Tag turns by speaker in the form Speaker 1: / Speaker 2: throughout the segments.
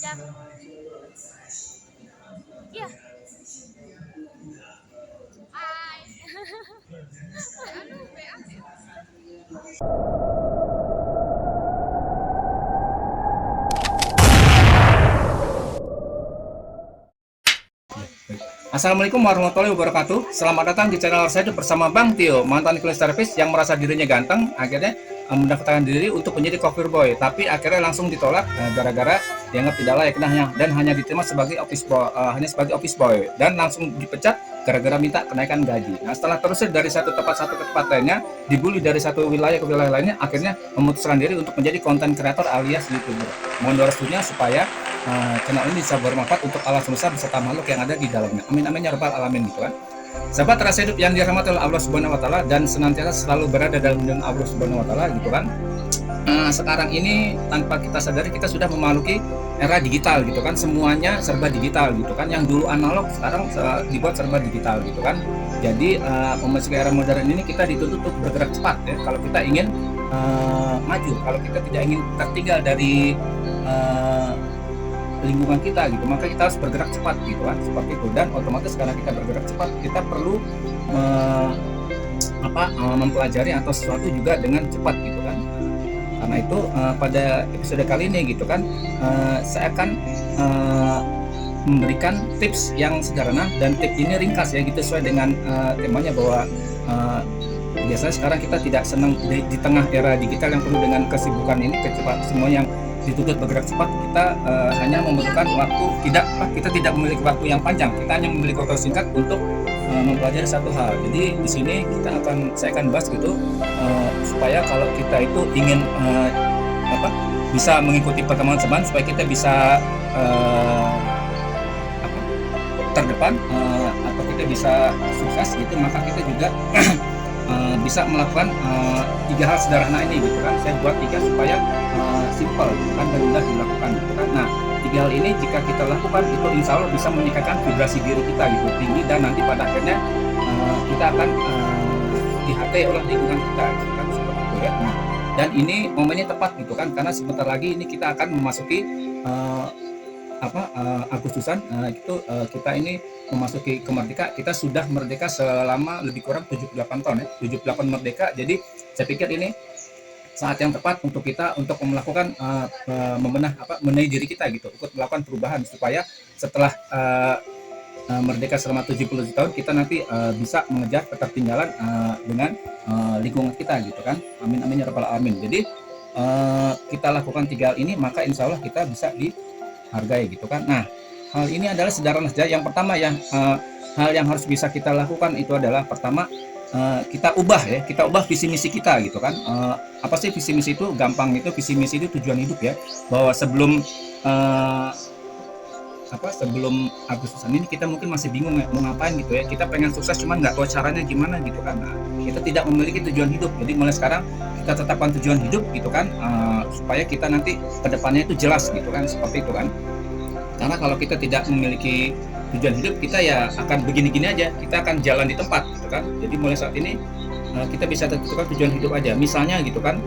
Speaker 1: Ya, iya. Hai.
Speaker 2: Assalamualaikum warahmatullahi wabarakatuh. Selamat datang di channel saya bersama Bang Tio, mantan cleaning service yang merasa dirinya ganteng, akhirnya mendaftarkan diri untuk menjadi cover boy, tapi akhirnya langsung ditolak gara-gara dianggap tidak layak dan hanya diterima sebagai office boy dan langsung dipecat gara-gara minta kenaikan gaji. Nah, setelah terusir dari satu ke tempat lainnya, dibully dari satu wilayah ke wilayah lainnya, akhirnya memutuskan diri untuk menjadi konten kreator alias YouTuber. Mohon restunya supaya channel ini bisa bermanfaat untuk alam semesta beserta makhluk yang ada di dalamnya. Amin amin ya rabbal alamin gitu kan. Sahabat rasa hidup yang dirahmati oleh Allah Subhanahu wa taala dan senantiasa selalu berada dalam lindungan Allah Subhanahu wa taala gitu kan. Sekarang ini tanpa kita sadari kita sudah memasuki era digital gitu kan, semuanya serba digital gitu kan, yang dulu analog sekarang dibuat serba digital gitu kan. Jadi memasuki era modern ini kita dituntut untuk bergerak cepat ya kalau kita ingin maju, kalau kita tidak ingin tertinggal dari lingkungan kita gitu, maka kita harus bergerak cepat gitu kan, seperti itu. Dan otomatis karena kita bergerak cepat, kita perlu mempelajari atau sesuatu juga dengan cepat gitu kan. Karena itu pada episode kali ini gitu kan, saya akan memberikan tips yang sederhana dan tips ini ringkas ya gitu, sesuai dengan temanya bahwa biasanya sekarang kita tidak senang di tengah era digital yang penuh dengan kesibukan ini, kecepatan semua yang dituntut bergerak cepat, kita hanya membutuhkan waktu, kita tidak memiliki waktu yang panjang, kita hanya memiliki waktu singkat untuk mempelajari satu hal. Jadi di sini saya akan bahas gitu, supaya kalau kita itu ingin bisa mengikuti perkembangan zaman, supaya kita bisa terdepan atau kita bisa sukses gitu, maka kita juga bisa melakukan 3 hal sederhana ini gitu kan. Saya buat 3 supaya simple gitu kan, dan mudah dilakukan gitu kan. Nah, 3 hal ini jika kita lakukan itu insya Allah bisa meningkatkan vibrasi diri kita gitu tinggi, dan nanti pada akhirnya kita akan dihargai oleh lingkungan kita gitu kan, seperti itu ya. Nah, dan ini momennya tepat gitu kan, karena sebentar lagi ini kita akan memasuki Agustusan, kita ini memasuki kemerdekaan. Kita sudah merdeka selama lebih kurang 78 tahun ya, 78 merdeka. Jadi saya pikir ini saat yang tepat untuk kita untuk melakukan memenuhi diri kita gitu, untuk melakukan perubahan supaya setelah merdeka selama 70 tahun kita nanti bisa mengejar ketertinggalan dengan lingkungan kita gitu kan. Amin amin ya rabbal alamin. Jadi kita lakukan 3 hal ini, maka insya Allah kita bisa dihargai gitu kan. Nah, hal ini adalah sederhana saja. Yang pertama ya, hal yang harus bisa kita lakukan itu adalah pertama, kita ubah visi misi kita gitu kan. Apa sih visi misi itu? Gampang, itu visi misi itu tujuan hidup ya, bahwa sebelum Agustusan ini kita mungkin masih bingung ya, mau ngapain gitu ya, kita pengen sukses cuman nggak tahu caranya gimana gitu kan. Nah, kita tidak memiliki tujuan hidup, jadi mulai sekarang kita tetapkan tujuan hidup gitu kan, supaya kita nanti kedepannya itu jelas gitu kan, seperti itu kan. Karena kalau kita tidak memiliki tujuan hidup, kita ya akan begini-gini aja, kita akan jalan di tempat gitu kan. Jadi mulai saat ini kita bisa tentukan tujuan hidup aja, misalnya gitu kan,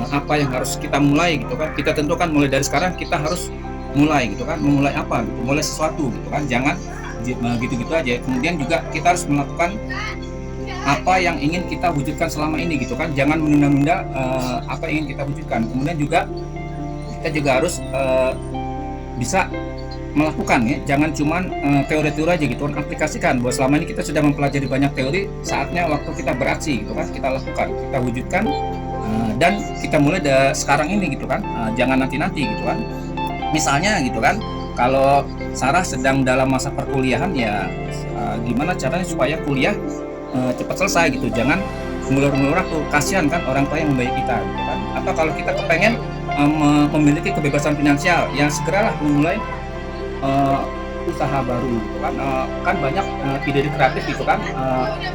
Speaker 2: apa yang harus kita mulai gitu kan, kita tentukan mulai dari sekarang kita harus mulai gitu kan, memulai apa gitu, mulai sesuatu gitu kan, jangan gitu-gitu aja. Kemudian juga kita harus melakukan apa yang ingin kita wujudkan selama ini gitu kan, jangan menunda-nunda apa yang ingin kita wujudkan. Kemudian juga kita juga harus bisa melakukan ya, jangan cuman teori-teori aja gitu kan, aplikasikan. Bahwa selama ini kita sudah mempelajari banyak teori, saatnya waktu kita beraksi gitu kan, kita lakukan, kita wujudkan, dan kita mulai dari sekarang ini gitu kan, jangan nanti-nanti gitu kan. Misalnya gitu kan, kalau Sarah sedang dalam masa perkuliahan ya, gimana caranya supaya kuliah cepat selesai gitu, jangan ngulur-ngulur waktu, kasihan kan orang tua yang membayar kita gitu kan. Atau kalau kita kepengen memiliki kebebasan finansial, ya segeralah memulai usaha baru gitu kan. Kan banyak ide kreatif gitu kan,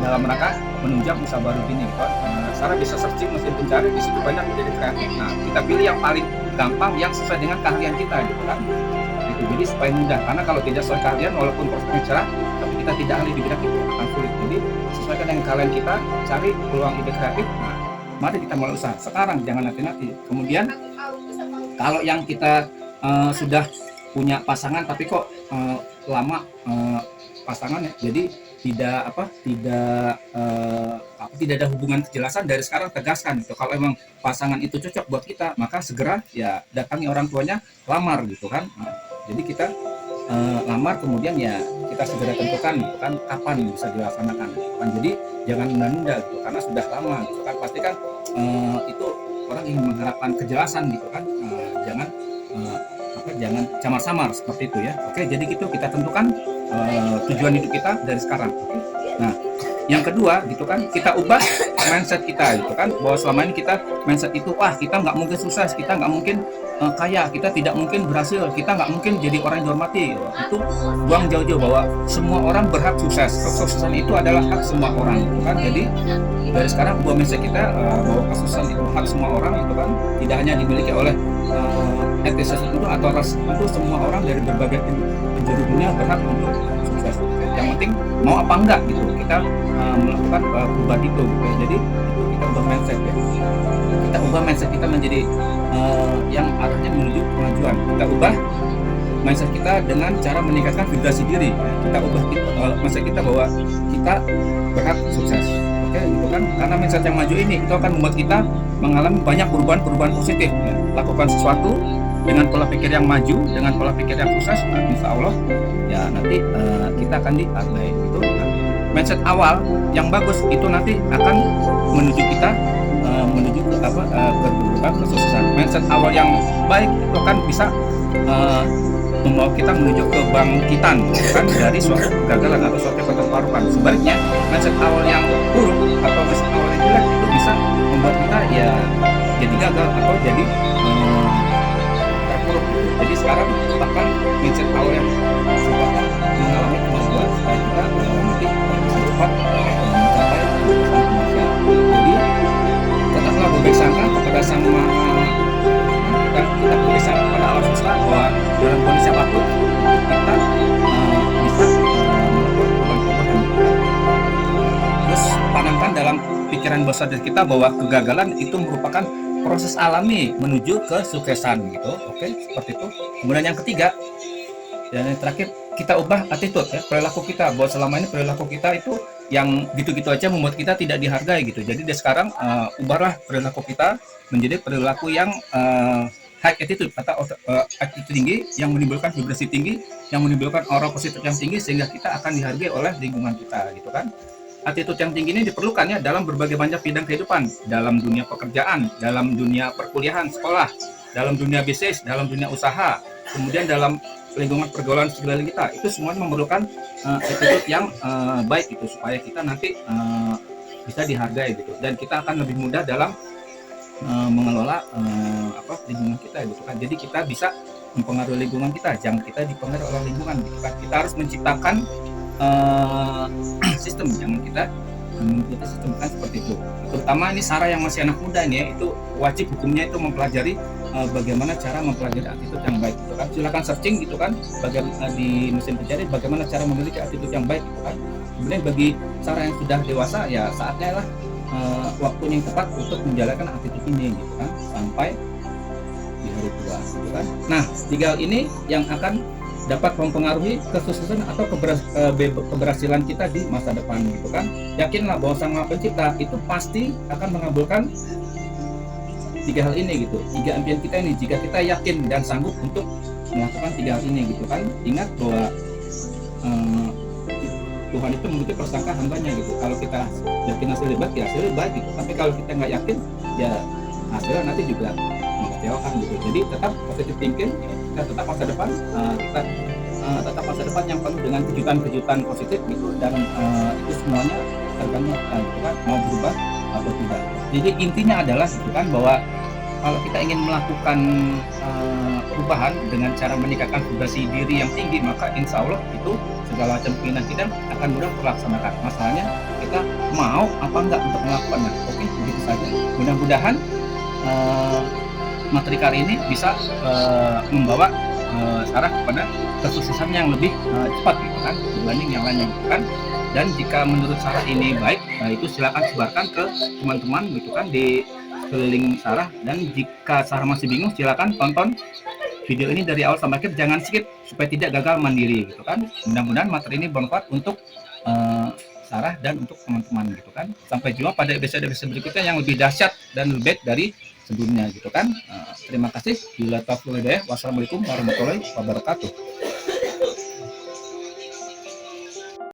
Speaker 2: dalam rangka menunjang usaha baru gini gitu kan. Sarah bisa searching mesin pencari, di situ banyak ide kreatif. Nah, kita pilih yang paling gampang, yang sesuai dengan keahlian kita gitu kan. Gitu. Jadi supaya mudah, karena kalau tidak sesuai keahlian walaupun prosesnya cerah, tapi kita tidak ahli di bidang itu akan sulit. Jadi sesuaikan dengan keahlian kita, cari peluang ide kreatif. Nah, mari kita mulai usaha sekarang, jangan nanti-nanti. Kemudian kalau yang kita sudah punya pasangan tapi kok lama pasangan ya, jadi tidak ada hubungan kejelasan, dari sekarang tegaskan gitu. Kalau emang pasangan itu cocok buat kita, maka segera ya datangi orang tuanya, lamar gitu kan. Jadi kita lamar, kemudian ya kita segera tentukan gitu kan kapan bisa dilaksanakan gitu kan. Jadi jangan menunda-nunda gitu, karena sudah lama gitu kan, pasti kan itu orang ingin mengharapkan kejelasan gitu kan. Jangan samar-samar seperti itu ya. Oke, jadi gitu kita tentukan tujuan hidup kita dari sekarang. Oke. Nah, yang kedua gitu kan, kita ubah mindset kita gitu kan, bahwa selama ini kita mindset itu, wah kita nggak mungkin sukses, kita nggak mungkin kaya, kita tidak mungkin berhasil, kita nggak mungkin jadi orang yang dihormati. Itu buang jauh-jauh, bahwa semua orang berhak sukses, kesuksesan itu adalah hak semua orang gitu kan. Jadi dari sekarang ubah mindset kita bahwa kesuksesan itu hak semua orang gitu kan, tidak hanya dimiliki oleh etnis tertentu atau ras tertentu, semua orang dari berbagai penjuru dunia berhak untuk sukses. Yang penting mau apa enggak gitu, kita melakukan perubahan itu gitu ya. Jadi itu kita ubah mindset ya. Kita ubah mindset kita menjadi yang arahnya menuju kemajuan. Kita ubah mindset kita dengan cara meningkatkan vibrasi diri. Kita ubah mindset kita bahwa kita berhak sukses. Oke, gitu kan? Karena mindset yang maju ini itu akan membuat kita mengalami banyak perubahan-perubahan positif ya. Lakukan sesuatu dengan pola pikir yang maju, dengan pola pikir yang sukses, nah, insya Allah ya nanti kita akan dihargai gitu. Nah, mindset awal yang bagus itu nanti akan menuju kita menuju ke kesuksesan. Mindset awal yang baik itu akan bisa membawa kita menuju kebangkitan kan, dari suatu kegagalan atau suatu keterparukan. Sebaliknya, mindset awal yang buruk atau mindset awal yang jelek itu bisa membuat kita ya jadi gagal atau jadi terpuruk. Jadi sekarang tetapkan mindset awal yang sifatnya mengalami kemajuan supaya kita nanti bisa cepat mencapai kesuksesan kemajuan. Jadi tetaplah berbaik sangka kepada Sang Maha, dan kita berbaik sangka kepada alam semesta bahwa dalam kondisi apapun kita bisa melakukan perubahan. Terus tanamkan dalam pikiran bawah sadar kita bahwa kegagalan itu merupakan proses alami menuju kesuksesan gitu. Oke, seperti itu. Kemudian yang ketiga dan yang terakhir, kita ubah attitude ya, perilaku kita, bahwa selama ini perilaku kita itu yang gitu-gitu aja membuat kita tidak dihargai gitu. Jadi dari sekarang ubahlah perilaku kita menjadi perilaku yang high attitude atau attitude tinggi, yang menimbulkan vibrasi tinggi, yang menimbulkan aura positif yang tinggi, sehingga kita akan dihargai oleh lingkungan kita gitu kan. Attitude yang tinggi ini diperlukan ya dalam berbagai banyak bidang kehidupan, dalam dunia pekerjaan, dalam dunia perkuliahan, sekolah, dalam dunia bisnis, dalam dunia usaha, kemudian dalam lingkungan pergaulan sekeliling kita. Itu semuanya memerlukan attitude yang baik gitu, supaya kita nanti bisa dihargai gitu, dan kita akan lebih mudah dalam mengelola lingkungan kita gitu kan. Jadi kita bisa mempengaruhi lingkungan kita, jangan kita dipengaruhi oleh lingkungan gitu kan. Kita harus menciptakan sistem, jangan kita mengikuti sistem kan, seperti itu. Terutama ini Sarah yang masih anak muda nih ya, itu wajib hukumnya itu mempelajari bagaimana cara mempelajari attitude yang baik gitu kan. Silakan searching gitu kan, bagaimana di mesin pencari bagaimana cara memiliki attitude yang baik gitu kan. Kemudian bagi Sarah yang sudah dewasa ya saatnya lah waktunya yang tepat untuk menjalankan attitude ini gitu kan, sampai di hari tua gitu kan. Nah, 3 hal ini yang akan dapat mempengaruhi kesuksesan atau keberhasilan kita di masa depan gitu kan. Yakinlah bahwa Sang Maha Pencipta itu pasti akan mengabulkan 3 hal ini gitu, 3 impian kita ini, jika kita yakin dan sanggup untuk melakukan 3 hal ini gitu kan. Ingat bahwa Tuhan itu mengikuti prasangka hambanya gitu. Kalau kita yakin hasilnya baik, ya hasilnya baik gitu. Tapi kalau kita nggak yakin, ya hasilnya nanti juga mengecewakan gitu. Jadi tetap positive thinking, kita tetap masa depan, kita tetap masa depan yang penuh dengan kejutan-kejutan positif gitu. Dan itu semuanya tergantung kita gitu kan, mau berubah atau tidak. Jadi intinya adalah gitu kan, bahwa kalau kita ingin melakukan perubahan dengan cara meningkatkan vibrasi diri yang tinggi, maka insya Allah itu segala macam keinginan kita akan mudah terlaksanakan. Masalahnya kita mau apa enggak untuk melakukannya. Oke, begitu saja. Mudah-mudahan materi kali ini bisa membawa Sarah kepada kesuksesan yang lebih cepat gitu kan, dibanding yang lainnya gitu kan. Dan jika menurut Sarah ini baik, itu silakan sebarkan ke teman-teman gitu kan di keliling Sarah. Dan jika Sarah masih bingung, silakan tonton video ini dari awal sampai akhir, jangan skip supaya tidak gagal mandiri gitu kan. Mudah-mudahan materi ini bermanfaat untuk Sarah dan untuk teman-teman gitu kan. Sampai jumpa pada episode-episode berikutnya yang lebih dahsyat dan lebih baik dari sebelumnya gitu kan. Terima kasih. Wassalamualaikum warahmatullahi wabarakatuh.